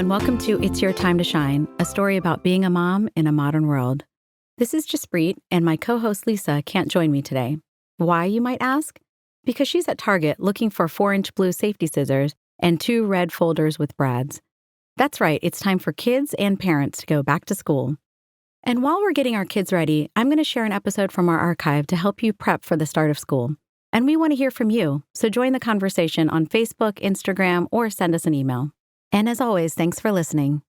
and welcome to It's Your Time to Shine, a story about being a mom in a modern world. This is Juspreet, and my co-host Lisa can't join me today. Why, you might ask? Because she's at Target looking for 4-inch blue safety scissors and 2 red folders with brads. That's right, it's time for kids and parents to go back to school. And while we're getting our kids ready, I'm going to share an episode from our archive to help you prep for the start of school. And we want to hear from you, so join the conversation on Facebook, Instagram, or send us an email. And as always, thanks for listening.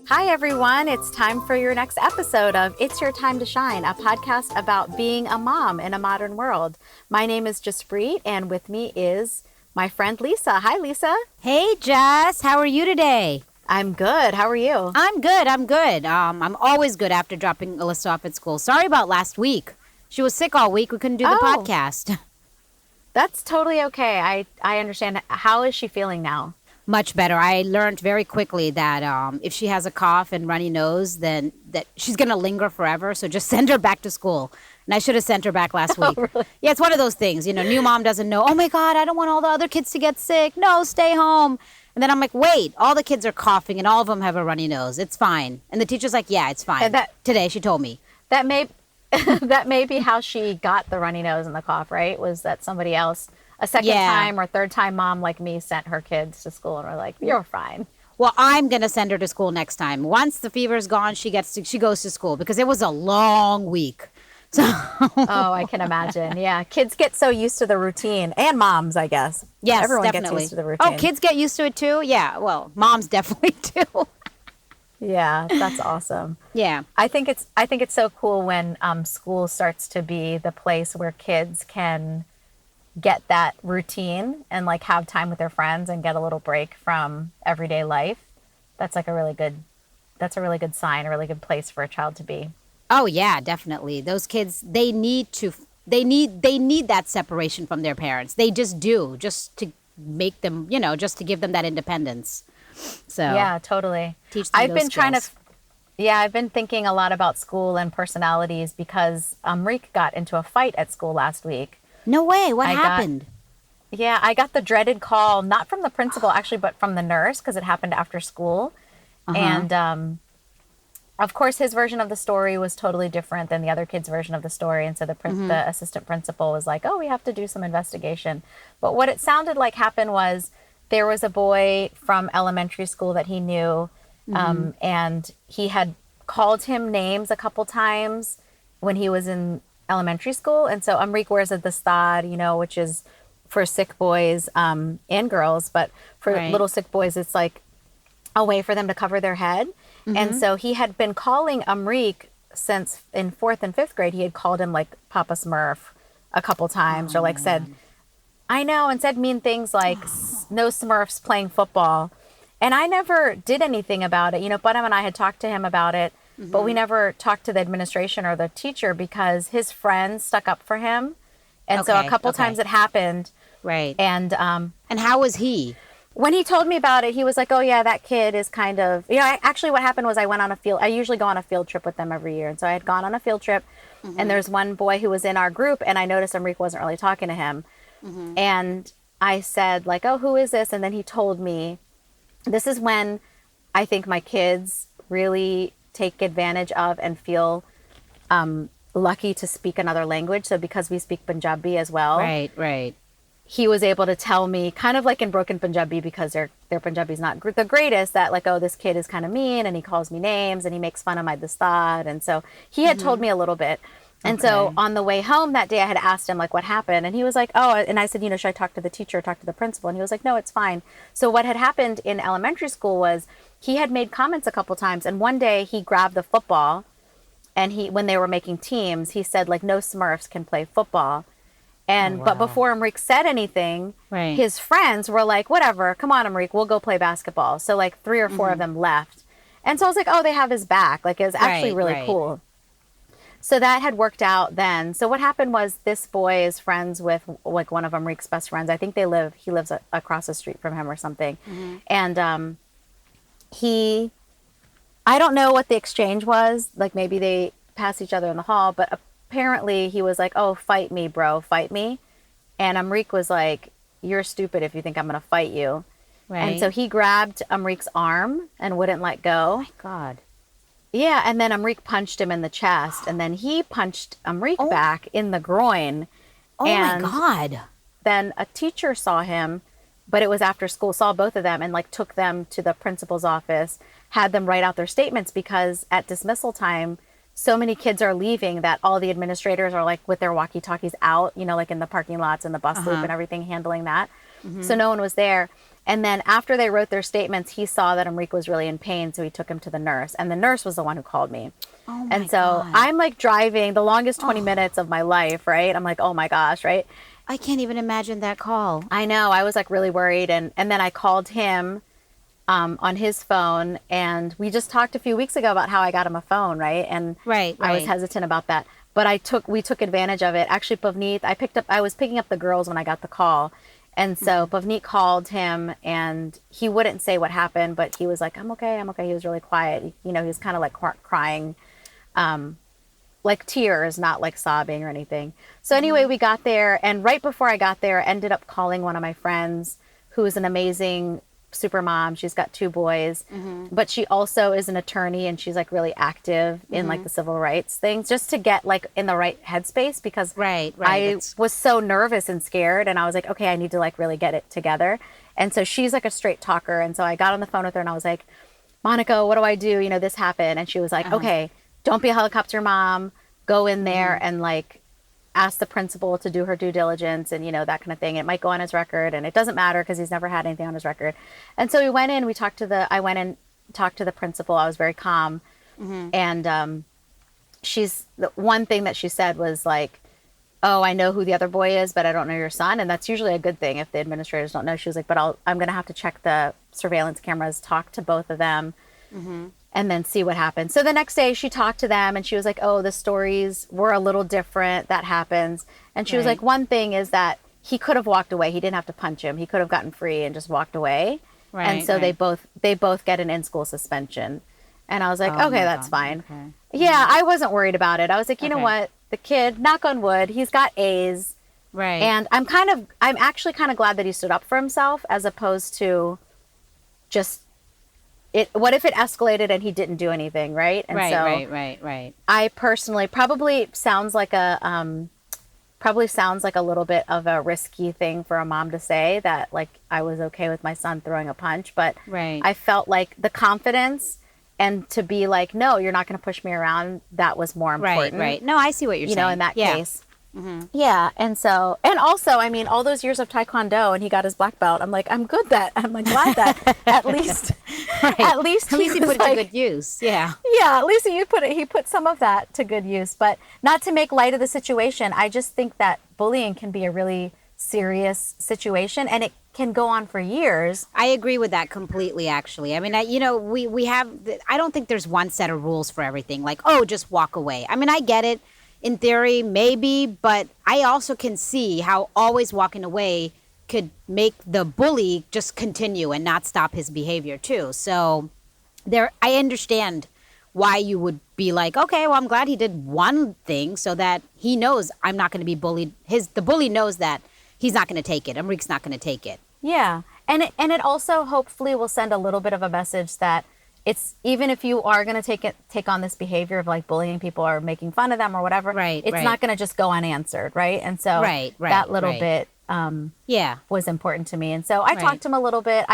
Hi, everyone. It's time for your next episode of It's Your Time to Shine, a podcast about being a mom in a modern world. My name is Juspreet, and with me is my friend Lisa. Hi, Lisa. Hey, Jess. How are you today? I'm good. How are you? I'm good. I'm always good after dropping Alyssa off at school. Sorry about last week. She was sick all week. We couldn't do the podcast. That's totally okay. I understand. How is she feeling now? Much better. I learned very quickly that if she has a cough and runny nose, then that she's going to linger forever. So just send her back to school. And I should have sent her back last week. Oh, really? Yeah, it's one of those things. You know, new mom doesn't know, oh, my God, I don't want all the other kids to get sick. No, stay home. And then I'm like, wait, all the kids are coughing and all of them have a runny nose. It's fine. And the teacher's like, yeah, it's fine. Today, she told me. That may be how she got the runny nose and the cough, right? Was that somebody else, a second time or third time mom like me, sent her kids to school and were like, you're fine. Well, I'm going to send her to school next time. Once the fever's gone, she goes to school because it was a long week. So. Oh, I can imagine. Yeah. Kids get so used to the routine, and moms, I guess. Yes, everyone definitely. gets used to the routine. Oh, kids get used to it too? Yeah. Well, moms definitely do. Yeah, that's awesome. Yeah. I think it's so cool when school starts to be the place where kids can get that routine and like have time with their friends and get a little break from everyday life. That's a really good sign, a really good place for a child to be. Oh yeah, definitely. Those kids, they need that separation from their parents. They just do, just to make them, just to give them that independence. So yeah, totally. Teach them those skills. I've been thinking a lot about school and personalities because Amrik got into a fight at school last week. No way. What happened? I got the dreaded call, not from the principal actually, but from the nurse, because it happened after school. Uh-huh. And of course, his version of the story was totally different than the other kid's version of the story. And so the assistant principal was like, oh, we have to do some investigation. But what it sounded like happened was there was a boy from elementary school that he knew, and he had called him names a couple times when he was in elementary school. And so Amrik wears a dastad, which is for sick boys and girls. But for little sick boys, it's like a way for them to cover their head. Mm-hmm. And so he had been calling Amrik since in 4th and 5th grade. He had called him like Papa Smurf a couple times, or like said, I know, and said mean things like no Smurfs playing football. And I never did anything about it. Budham and I had talked to him about it, but we never talked to the administration or the teacher because his friends stuck up for him. And so a couple times it happened. Right. And how was he? When he told me about it, he was like, oh, yeah, that kid is kind of, actually what happened was I usually go on a field trip with them every year. And so I had gone on a field trip, and there's one boy who was in our group, and I noticed Amrik wasn't really talking to him. Mm-hmm. And I said, like, oh, who is this? And then he told me, this is when I think my kids really take advantage of and feel lucky to speak another language. So because we speak Punjabi as well. Right. He was able to tell me, kind of like in broken Punjabi, because their Punjabi is not the greatest, that like, oh, this kid is kind of mean, and he calls me names, and he makes fun of my dastad. And so he had told me a little bit. And so on the way home that day, I had asked him like what happened, and he was like, oh, and I said, should I talk to the teacher, talk to the principal? And he was like, no, it's fine. So what had happened in elementary school was he had made comments a couple times, and one day he grabbed the football, and when they were making teams, he said like, no Smurfs can play football. And but before Amrik said anything, his friends were like, whatever, come on, Amrik, we'll go play basketball. So like 3 or 4 of them left. And so I was like, oh, they have his back. Like, it was actually really cool. So that had worked out then. So what happened was this boy is friends with like one of Amrik's best friends. I think he lives across the street from him or something. Mm-hmm. And he I don't know what the exchange was. Like maybe they passed each other in the hall, but apparently he was like, "Oh, fight me, bro, fight me." And Amrik was like, "You're stupid if you think I'm going to fight you." And Right. so he grabbed Amrik's arm and wouldn't let Oh go. my God. Yeah, and then Amrik punched him in the chest, and then he punched Amrik Oh, back in the groin. oh my And God. then a teacher saw him, but it was after school, saw both of them and like took them to the principal's office, had them write out their statements because at dismissal time, so many kids are leaving that all the administrators are like with their walkie-talkies out, you know, like in the parking lots and the bus loop and everything, handling that. So no one was there. And then after they wrote their statements, he saw that Enrique was really in pain, so he took him to the nurse. And the nurse was the one who called me. Oh my And so God. I'm like driving the longest 20 minutes of my life, right? I'm like, oh my gosh, right? I can't even imagine that call. I know. I was like really worried. And then I called him on his phone. And we just talked a few weeks ago about how I got him a phone, right? And Right, I was right. hesitant about that. But we took advantage of it. Actually, Pavneet, I was picking up the girls when I got the call. And so Pavneet called him and he wouldn't say what happened, but he was like, I'm okay, I'm okay. He was really quiet. You know, he was kind of like crying, like tears, not like sobbing or anything. So anyway, we got there, and right before I got there, I ended up calling one of my friends who is an amazing super mom. She's got 2 boys, but she also is an attorney, and she's like really active in like the civil rights things, just to get like in the right headspace because Right, I was so nervous and scared, and I was like, okay, I need to like really get it together. And so she's like a straight talker, and so I got on the phone with her and I was like, Monica, what do I do? You know, this happened. And she was like, okay, don't be a helicopter mom. Go in there and like ask the principal to do her due diligence and, you know, that kind of thing. It might go on his record and it doesn't matter because he's never had anything on his record. And so we went in, I went and talked to the principal. I was very calm. And the one thing that she said was like, oh, I know who the other boy is, but I don't know your son. And that's usually a good thing if the administrators don't know. She was like, but I'm going to have to check the surveillance cameras, talk to both of them, and then see what happens. So the next day she talked to them and she was like, oh, the stories were a little different. That happens. And she was like, one thing is that he could have walked away. He didn't have to punch him. He could have gotten free and just walked away. Right, and so right. they both get an in-school suspension. And I was like, Oh okay, my that's God, fine. okay. Yeah, I wasn't worried about it. I was like, you know Okay. what? The kid, knock on wood, he's got A's. Right. And I'm actually kind of glad that he stood up for himself as opposed to just what if it escalated and he didn't do anything, right? And right. I personally probably sounds like a little bit of a risky thing for a mom to say that like I was okay with my son throwing a punch, but Right. I felt like the confidence and to be like, no, you're not going to push me around. That was more important. Right. No, I see what you're You saying. know, in that Yeah. case. Yeah. And also, I mean, all those years of Taekwondo and he got his black belt. I'm like, I'm like glad that at least, Right. at least At least he was put it to good use. Yeah. yeah, at least he put some of that to good use, but not to make light of the situation. I just think that bullying can be a really serious situation and it can go on for years. I agree with that completely, actually. I mean, we have, I don't think there's one set of rules for everything. Like, oh, just walk away. I mean, I get it in theory, maybe, but I also can see how always walking away could make the bully just continue and not stop his behavior too. So I understand why you would be like, okay, well, I'm glad he did one thing so that he knows I'm not going to be bullied. The bully knows that he's not going to take it. Amrik's not going to take it. Yeah. And it also hopefully will send a little bit of a message that it's even if you are going to take on this behavior of like bullying people or making fun of them or whatever, it's not going to just go unanswered, right? And so that little bit was important to me. And so I talked to him a little bit.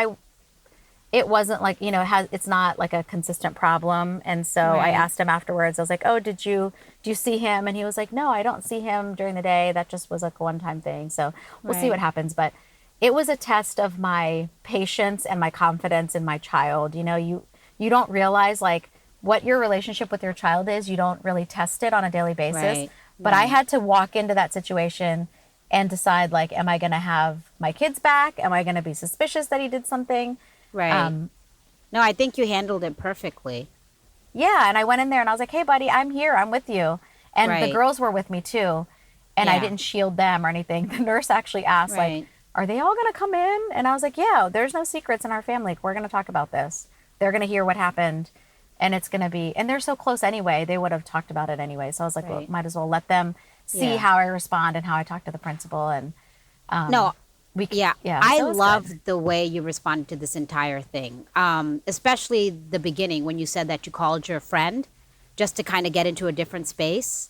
It wasn't like, you know, it's not like a consistent problem. And so I asked him afterwards, I was like, oh, do you see him? And he was like, no, I don't see him during the day. That just was like a one-time thing. So we'll see what happens. But it was a test of my patience and my confidence in my child. You know, you don't realize like what your relationship with your child is. You don't really test it on a daily basis. But I had to walk into that situation and decide like, am I going to have my kids back? Am I going to be suspicious that he did something? Right. No, I think you handled it perfectly. Yeah. And I went in there and I was like, hey, buddy, I'm here. I'm with you. And the girls were with me too. And I didn't shield them or anything. The nurse actually asked like, are they all going to come in? And I was like, yeah, there's no secrets in our family. We're going to talk about this. They're going to hear what happened. and it's going to be, and they're so close anyway, they would have talked about it anyway. So I was like, well, Right. might as well let them see Yeah. how I respond and how I talk to the principal. And No, yeah, yeah, I so it's love good. the way you responded to this entire thing, especially the beginning when you said that you called your friend just to kind of get into a different space.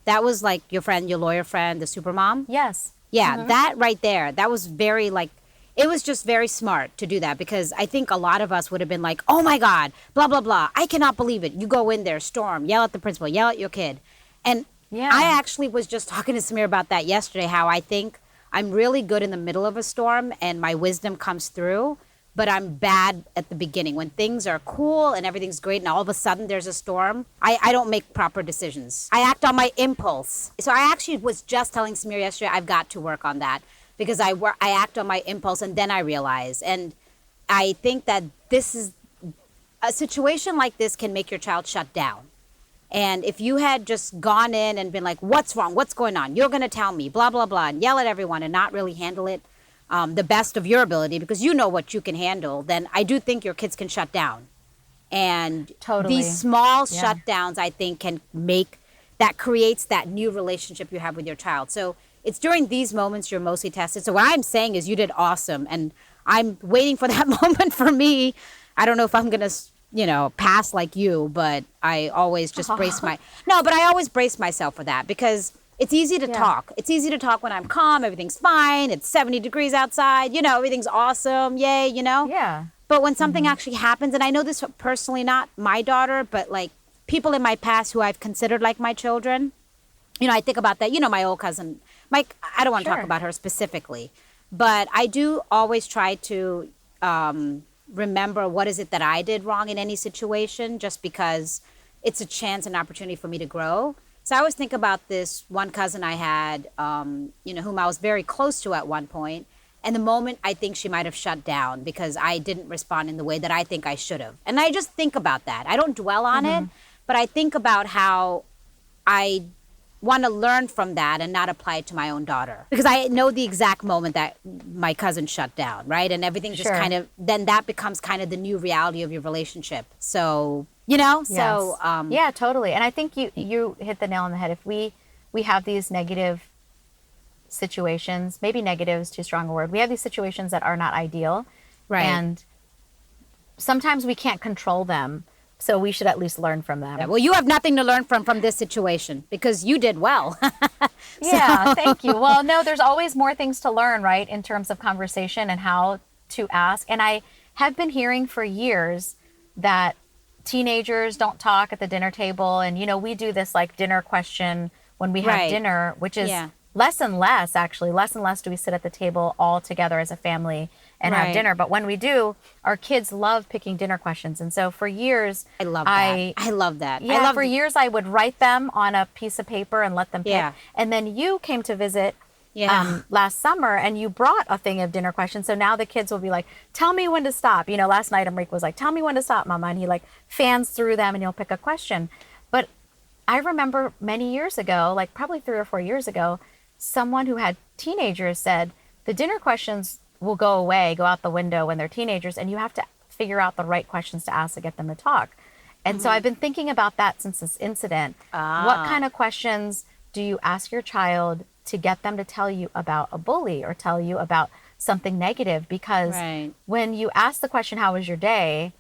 That was like your friend, your lawyer friend, the supermom. Yes. Yeah, that right there, that was very like, it was just very smart to do that because I think a lot of us would have been like, oh my God, blah, blah, blah. I cannot believe it. You go in there, storm, yell at the principal, yell at your kid. And Yeah. I actually was just talking to Samir about that yesterday, how I think I'm really good in the middle of a storm and my wisdom comes through, but I'm bad at the beginning. When things are cool and everything's great and all of a sudden there's a storm, I don't make proper decisions. I act on my impulse. So I actually was just telling Samir yesterday, I've got to work on that because I act on my impulse and then I realize. And I think that this is a situation like this can make your child shut down. And if you had just gone in and been like, what's wrong? What's going on? You're going to tell me, blah, blah, blah, and yell at everyone and not really handle it the best of your ability because you know what you can handle, then I do think your kids can shut down. And Totally. these small Yeah. shutdowns, I think, can make that creates that new relationship you have with your child. So it's during these moments you're mostly tested. So what I'm saying is you did awesome. And I'm waiting for that moment for me. I don't know if I'm going to, pass like you, but I always just but I always brace myself for that because it's easy to talk. It's easy to talk when I'm calm, everything's fine, it's 70 degrees outside, everything's awesome, yay, Yeah. But when something actually happens, and I know this personally, not my daughter, but like people in my past who I've considered like my children, I think about that, my old cousin, Mike, I don't want to talk Sure. about her specifically, but I do always try to remember what is it that I did wrong in any situation, just because it's a chance and opportunity for me to grow. So I always think about this one cousin I had, whom I was very close to at one point. And the moment I think she might have shut down because I didn't respond in the way that I think I should have. And I just think about that. I don't dwell on it, but I think about how I want to learn from that and not apply it to my own daughter. Because I know the exact moment that my cousin shut down, right? And everything just Sure. kind of, then that becomes kind of the new reality of your relationship. So, Yes. so. Yeah, totally. And I think you hit the nail on the head. If we have these negative situations, maybe negative is too strong a word. We have these situations that are not ideal. Right. And sometimes we can't control them. So we should at least learn from them. Well, you have nothing to learn from this situation because you did well. Yeah, thank you. Well, no, there's always more things to learn, right, in terms of conversation and how to ask. And I have been hearing for years that teenagers don't talk at the dinner table. And, we do this like dinner question when we have Right. dinner, which is Yeah. less and less, actually. Less and less do we sit at the table all together as a family and have Right. dinner. But when we do, our kids love picking dinner questions. And so for years, I love that. I love that. yeah, I love for years I would write them on a piece of paper and let them pick. Yeah. And then you came to visit Yeah. last summer and you brought a thing of dinner questions. So now the kids will be like, tell me when to stop. Last night Amrik was like, tell me when to stop, Mama. And he like fans through them and he'll pick a question. But I remember many years ago, like probably 3 or 4 years ago, someone who had teenagers said the dinner questions will go away, go out the window when they're teenagers, and you have to figure out the right questions to ask to get them to talk. And so I've been thinking about that since this incident. What kind of questions do you ask your child to get them to tell you about a bully or tell you about something negative? Because Right. when you ask the question, how was your day?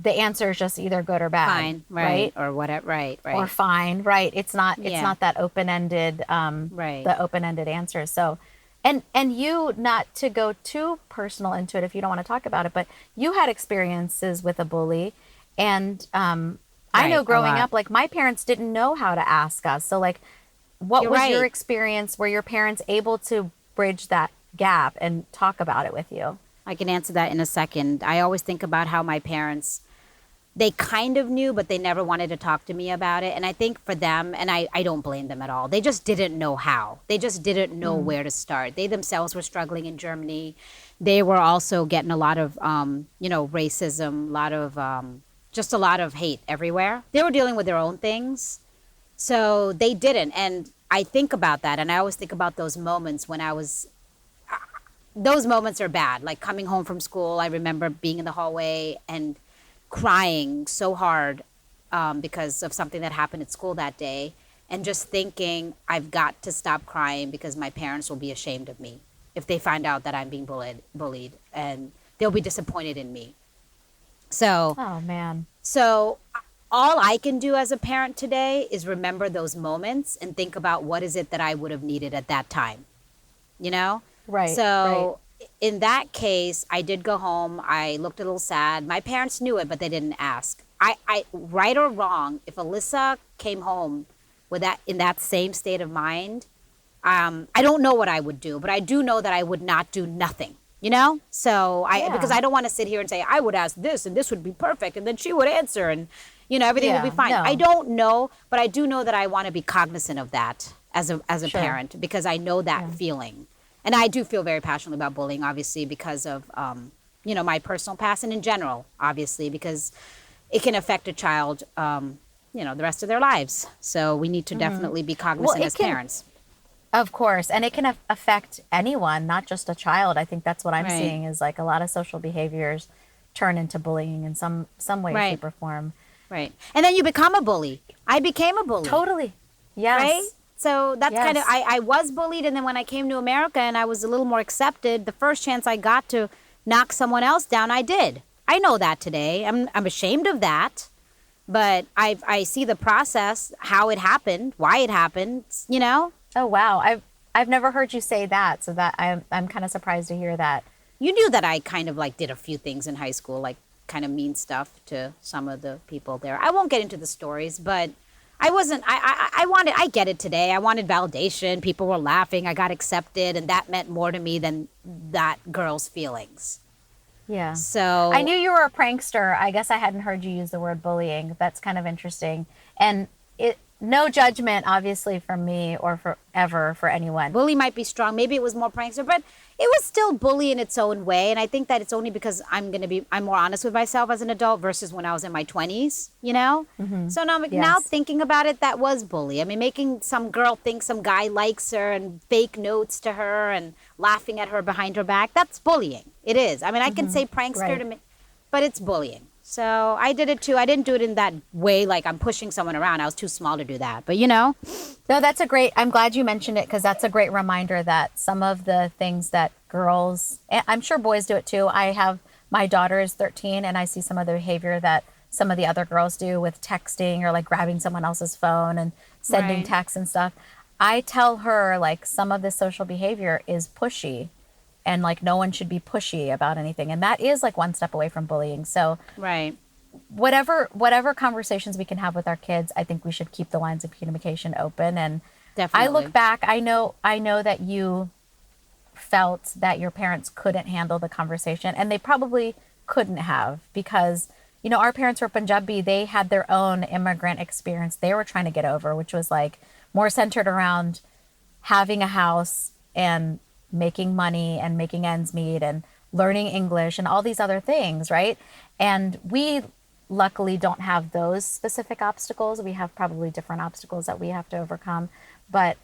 The answer is just either good or bad. Fine. Right. Or whatever. Right. Right. Or fine. Right. It's not that open-ended, Right. the open-ended answers. So, and you, not to go too personal into it if you don't want to talk about it, but you had experiences with a bully. And I Right, know a growing lot. up, like my parents didn't know how to ask us. So like, what You're was your right. experience? Were your parents able to bridge that gap and talk about it with you? I can answer that in a second. I always think about how my parents, they kind of knew, but they never wanted to talk to me about it. And I think for them, and I don't blame them at all, they just didn't know how. They just didn't know where to start. They themselves were struggling in Germany. They were also getting a lot of, racism, just a lot of hate everywhere. They were dealing with their own things. So they didn't. And I think about that. And I always think about those moments when those moments are bad. Like coming home from school, I remember being in the hallway and crying so hard because of something that happened at school that day, and just thinking I've got to stop crying because my parents will be ashamed of me if they find out that I'm being bullied, and they'll be disappointed in me. So, Oh man. so all I can do as a parent today is remember those moments and think about what is it that I would have needed at that time, you know? Right. So in that case, I did go home. I looked a little sad. My parents knew it, but they didn't ask. I right or wrong, if Alyssa came home with that in that same state of mind, I don't know what I would do, but I do know that I would not do nothing. You know, so because Yeah. I don't want to sit here and say I would ask this and this would be perfect, and then she would answer, and everything will be Yeah. fine. No. I don't know, but I do know that I want to be cognizant of that as a Sure. parent, because I know that feeling, and I do feel very passionately about bullying, obviously because of my personal past, and in general, obviously because it can affect a child, the rest of their lives. So we need to definitely be cognizant it as can- parents. Of course, and it can affect anyone, not just a child. I think that's what I'm Right. seeing is like a lot of social behaviors turn into bullying in some way, Right. shape, or form. Right, and then you become a bully. I became a bully. Totally. Yes. Right? So that's Yes. kind of, I was bullied, and then when I came to America and I was a little more accepted, the first chance I got to knock someone else down, I did. I know that today. I'm ashamed of that, but I see the process, how it happened, why it happened, Oh wow. I've never heard you say that, so that I'm kind of surprised to hear that. You knew that I kind of like did a few things in high school, like kind of mean stuff to some of the people there. I won't get into the stories, but I wasn't, I get it today. I wanted validation. People were laughing. I got accepted, and that meant more to me than that girl's feelings. Yeah. So I knew you were a prankster. I guess I hadn't heard you use the word bullying. That's kind of interesting. And no judgment, obviously, from me or for anyone. bully might be strong. Maybe it was more prankster, but it was still bully in its own way. And I think that it's only because I'm more honest with myself as an adult versus when I was in my 20s, So now thinking about it, that was bully. I mean, making some girl think some guy likes her and fake notes to her and laughing at her behind her back, that's bullying. It is. I mean, I can say prankster Right. to me, but it's bullying. So I did it too. I didn't do it in that way, like I'm pushing someone around. I was too small to do that. But No, I'm glad you mentioned it, because that's a great reminder that some of the things that girls, and I'm sure boys do it too. My daughter is 13, and I see some of the behavior that some of the other girls do with texting or like grabbing someone else's phone and sending Right. texts and stuff. I tell her like some of this social behavior is pushy, and like no one should be pushy about anything. And that is like one step away from bullying. So right. whatever conversations we can have with our kids, I think we should keep the lines of communication open. And Definitely. I look back, I know that you felt that your parents couldn't handle the conversation, and they probably couldn't have, because our parents were Punjabi. They had their own immigrant experience they were trying to get over, which was like more centered around having a house and making money and making ends meet and learning English and all these other things, right? And we luckily don't have those specific obstacles. We have probably different obstacles that we have to overcome. But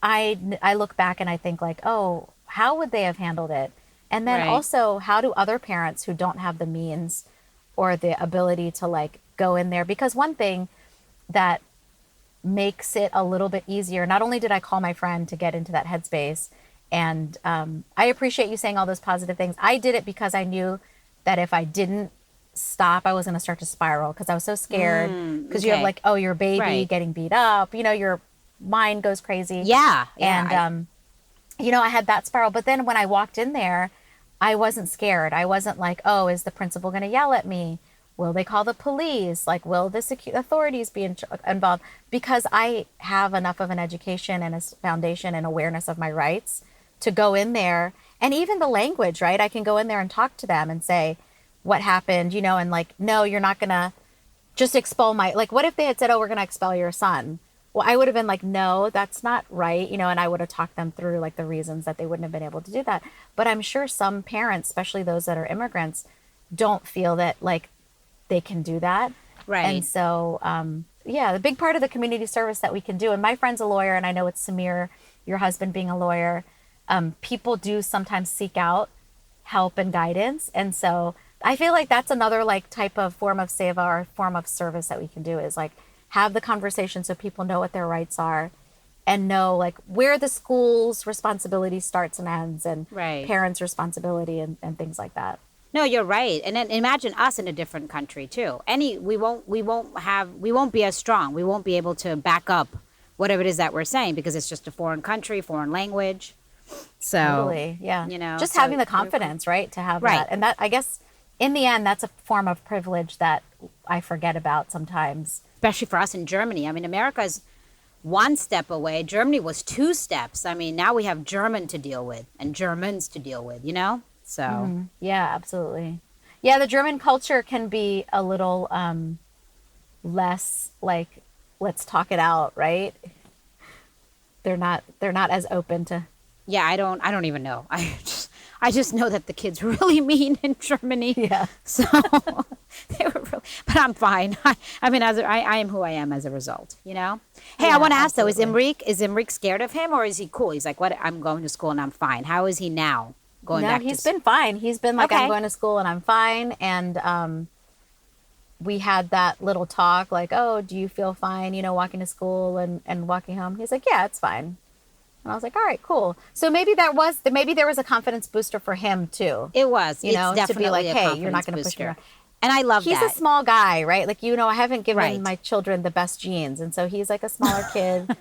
I look back and I think like, oh, how would they have handled it? And then Right. also, how do other parents who don't have the means or the ability to like go in there? Because one thing that makes it a little bit easier, not only did I call my friend to get into that headspace, and I appreciate you saying all those positive things. I did it because I knew that if I didn't stop, I was going to start to spiral, because I was so scared, because you have okay. like, oh, your baby Right. getting beat up, your mind goes crazy. Yeah. And I had that spiral. But then when I walked in there, I wasn't scared. I wasn't like, oh, is the principal going to yell at me? Will they call the police? Like, will the authorities be involved? Because I have enough of an education and a foundation and awareness of my rights to go in there. And even the language, right? I can go in there and talk to them and say what happened, and like, no, you're not going to just expel like, what if they had said, oh, we're going to expel your son? Well, I would have been like, no, that's not right, and I would have talked them through like the reasons that they wouldn't have been able to do that. But I'm sure some parents, especially those that are immigrants, don't feel that like they can do that. Right. And so, the big part of the community service that we can do, and my friend's a lawyer, and I know it's Samir, your husband being a lawyer, people do sometimes seek out help and guidance. And so I feel like that's another like type of form of seva or form of service that we can do is like have the conversation so people know what their rights are and know like where the school's responsibility starts and ends and parents' responsibility and things like that. No, you're right. And then imagine us in a different country too. We won't be as strong. We won't be able to back up whatever it is that we're saying because it's just a foreign country, foreign language. So, totally, yeah. Just having the confidence, right, to have that. And that, I guess, in the end, that's a form of privilege that I forget about sometimes. Especially for us in Germany. I mean, America's one step away. Germany was 2 steps. I mean, now we have German to deal with and Germans to deal with, So. Yeah, absolutely. Yeah, the German culture can be a little less like, let's talk it out, right? They're not as open to. Yeah, I don't even know. I just know that the kids were really mean in Germany. Yeah. So they were really, but I'm fine. I mean, I am who I am as a result, Hey, yeah, I want to ask though, is Imrique scared of him or is he cool? He's like, what? I'm going to school and I'm fine. How is he now? He's been fine. He's been like, I'm going to school and I'm fine. And we had that little talk like, oh, do you feel fine, walking to school and walking home? He's like, yeah, it's fine. And I was like, all right, cool. So maybe there was a confidence booster for him too. It was, to be like, hey, you're not going to push me around. And I love he's that. He's a small guy, right? Like, I haven't given my children the best genes. And so he's like a smaller kid.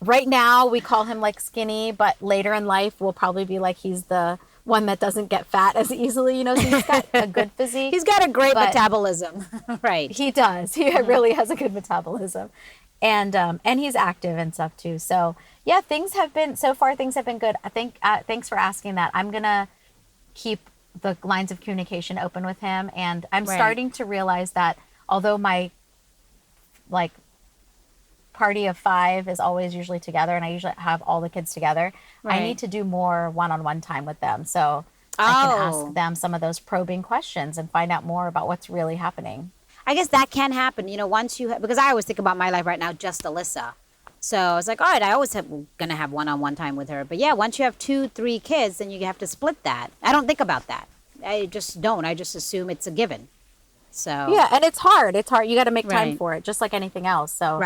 Right now we call him like skinny, but later in life we'll probably be like, he's the one that doesn't get fat as easily, so he's got a good physique. He's got a great metabolism. Right. He does. He really has a good metabolism. And he's active and stuff too. So yeah, things have been good. I think, thanks for asking that. I'm going to keep the lines of communication open with him. And I'm starting to realize that although my like party of 5 is always usually together and I usually have all the kids together, I need to do more one-on-one time with them. So I can ask them some of those probing questions and find out more about what's really happening. I guess that can happen, once because I always think about my life right now, just Alyssa. So I was like, all right, I always going to have one-on-one time with her. But yeah, once you have 2-3 kids, then you have to split that. I don't think about that. I just don't. I just assume it's a given. So yeah, and it's hard. You got to make time for it, just like anything else. So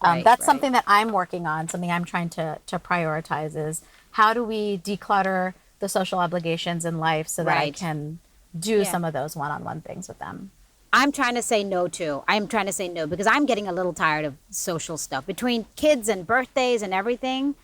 that's something that I'm working on. Something I'm trying to prioritize is how do we declutter the social obligations in life so that I can do some of those one-on-one things with them. I'm trying to say no too. I'm trying to say no because I'm getting a little tired of social stuff between kids and birthdays and everything.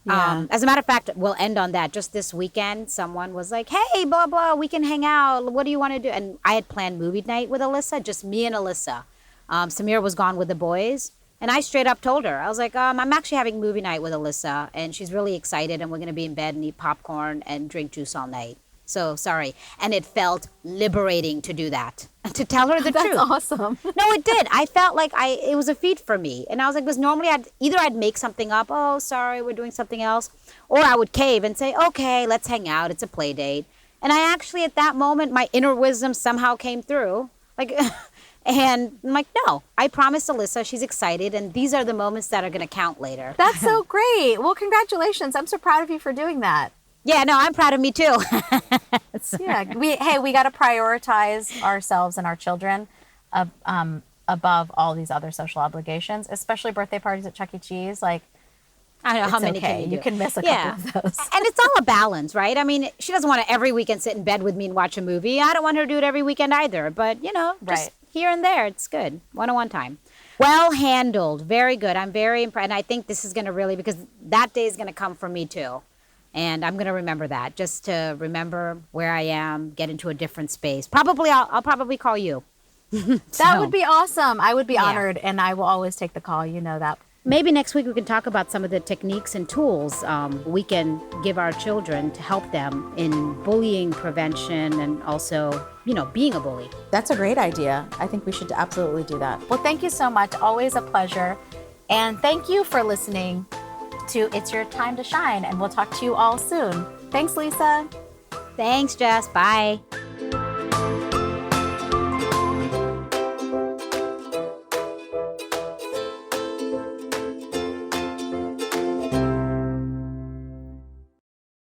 Yeah. As a matter of fact, we'll end on that. Just this weekend, someone was like, hey, blah, blah, we can hang out. What do you want to do? And I had planned movie night with Alyssa, just me and Alyssa. Samir was gone with the boys. And I straight up told her, I was like, I'm actually having movie night with Alyssa. And she's really excited. And we're going to be in bed and eat popcorn and drink juice all night. So sorry. And it felt liberating to do that, to tell her the truth. That's awesome. No, it did. I felt like it was a feat for me. And I was like, because normally I'd make something up. Oh, sorry, we're doing something else. Or I would cave and say, okay, let's hang out. It's a play date. And I actually, at that moment, my inner wisdom somehow came through. And I'm like, no, I promised Alyssa, she's excited. And these are the moments that are going to count later. That's so great. Well, congratulations. I'm so proud of you for doing that. Yeah, no, I'm proud of me too. Yeah, we got to prioritize ourselves and our children above all these other social obligations, especially birthday parties at Chuck E. Cheese. Like, I don't know how many can you can miss a couple of those. And it's all a balance, right? I mean, she doesn't want to every weekend sit in bed with me and watch a movie. I don't want her to do it every weekend either. But, just here and there, it's good. One-on-one time. Well handled. Very good. I'm very impressed. And I think this is going to really, because that day is going to come for me too. And I'm going to remember that, just to remember where I am, get into a different space. Probably, I'll probably call you. That would be awesome. I would be honored, and I will always take the call. You know that. Maybe next week we can talk about some of the techniques and tools we can give our children to help them in bullying prevention and also, being a bully. That's a great idea. I think we should absolutely do that. Well, thank you so much. Always a pleasure. And thank you for listening to It's Your Time to Shine, and we'll talk to you all soon. Thanks, Lisa. Thanks, Jess. Bye.